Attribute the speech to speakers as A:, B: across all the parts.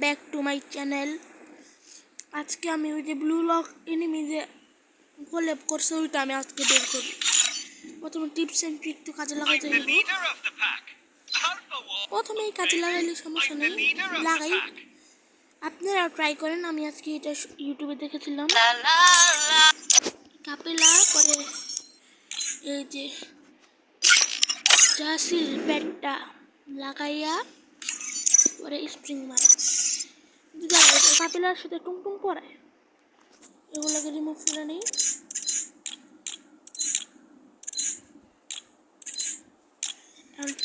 A: Back to my channel. আজকে আমি ওই যে ব্লু লক এনিমি যে কোল্যাব করছে ওইটা আমি আজকে বের করি। প্রথমে টিপস এন্ড ট্রিক তো কাজে লাগাইতে হইব। প্রথমেই কাজে লাগাইলে সমস্যা নেই, লাগাই। আপনারা ট্রাই করেন। আমি আজকে এটা ইউটিউবে দেখেছিলাম। কাপেলা করে এই যে জাসির ব্যাটটা লাগাইয়া পরে স্প্রিং মারা, কাপেলার সাথে টুংটুং পরায়, এগুলোকে রিমুভ করে নেই।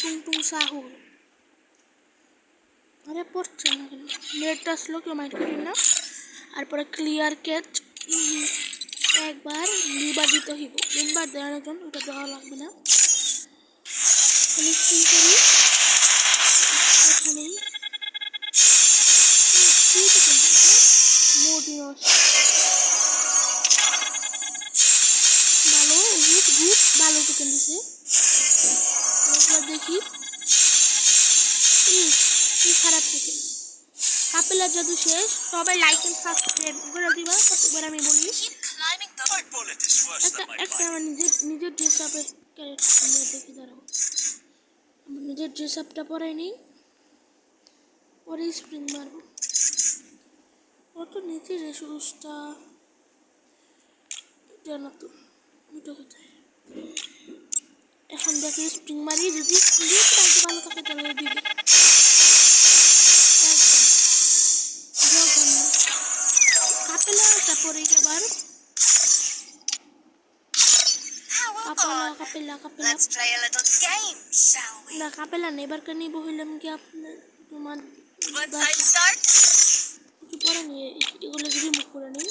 A: টুংটুং সাহুর আরে পড়ছে না কেন, নেট আসলো কেউ মাইন্ড করেন না। আর পরে ক্লিয়ার ক্যাচ একবার দুইবার দিতে হইব, তিনবার দেওয়ার জন্য ওটা দেওয়া লাগবে না। স্প্রিং করি এখানেই ভালো গুড গুড ভালো টোকেন দিছে। একবার দেখি কি খারাপ টোকেন। কাপেলার জাদু শেষ। সবাই লাইক এন্ড সাবস্ক্রাইব করে দিবা। প্রত্যেকবার আমি বলি একটা আমার নিজের ড্রেস আপের ক্যারেক্টার দেখে দাঁড়াবো। আমার নিজের ড্রেস আপটা পরাই নেই, পরে স্প্রিং মারবো। কত নিচে রেসুসটা এটা না তো, ওইটা কোথায়? এখন দেখি স্প্রিং মারি, যদি ভালো থাকে তাহলে দিবি। কাপেলাটা পরে আবার না কাপেলা নেই, এবার কেন নিব হইলাম কি আপনার তোমার কিছু পরে নিয়ে এগুলো রিমুভ করে নিই।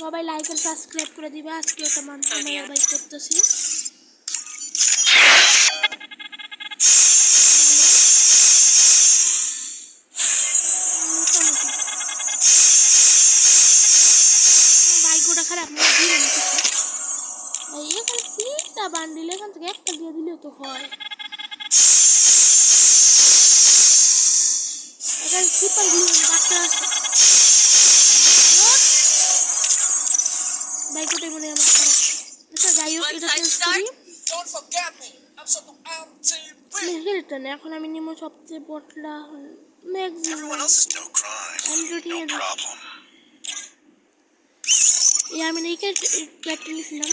A: সবাই লাইক আর সাবস্ক্রাইব করে দিবে। আজকে একটা মানুষ বাই করতেছি। বাইকটা খারাপ না, দিবে না কিছু ভাই। এখানে তিনটা বান্ডিল, এখান থেকে একটা দিয়ে দিলেও তো হয়। এখানে সুপার গ্লু ডাক্তার আছে, বাইকটাই মনে আমার খারাপ। আচ্ছা যাই হোক, এটা চেঞ্জ করি। এখন আমি নিব সবচেয়ে বটলা ম্যাক্সিমাম আমি এই ক্যারেক্টার নিয়েছিলাম।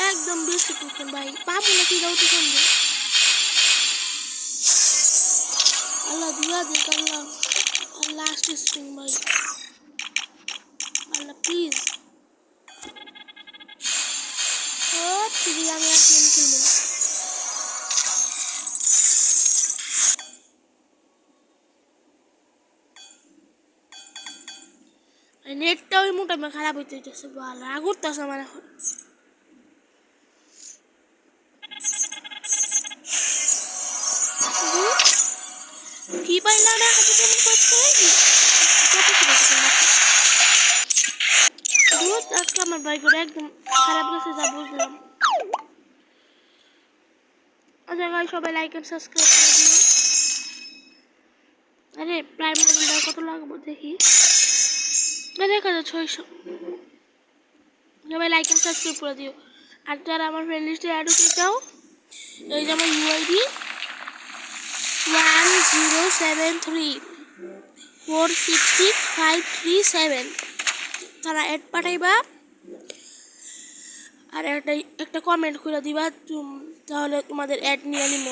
A: একদম বেশি টোকেন ভাই, পাবো নাকি দাও তো সম্ভব। আল্লাহ দিয়া দেখ, আল্লাহ লাস্ট স্প্রিং ভাই, আল্লাহ প্লিজ। ও ফিরি আমি আর গেম খেলবো না। নেটটা ওই মোটামুটি খারাপ হইতে হইতেছে, ভালো আগরতেছে আমার এখন। কি পাইলাম না আজকে আমার ভাই করে একদম খারাপ গেছে, যা বুঝলাম। আচ্ছা ভাই সবাই লাইক এন্ড সাবস্ক্রাইব করে দিও। আরে প্রাইম লেভেলটা কত লাগবে দেখি, 1600। সবাই লাইক এন্ড সাবস্ক্রাইব করে দিও। আর যারা আমার ফ্রেন্ড লিস্টে অ্যাড হতে চাও, এই যে আমার ইউআইডি 1073466537, তারা অ্যাড পাঠাইবা আর একটা কমেন্ট করে দিবা, তাহলে তোমাদের অ্যাড নিয়ে নিব।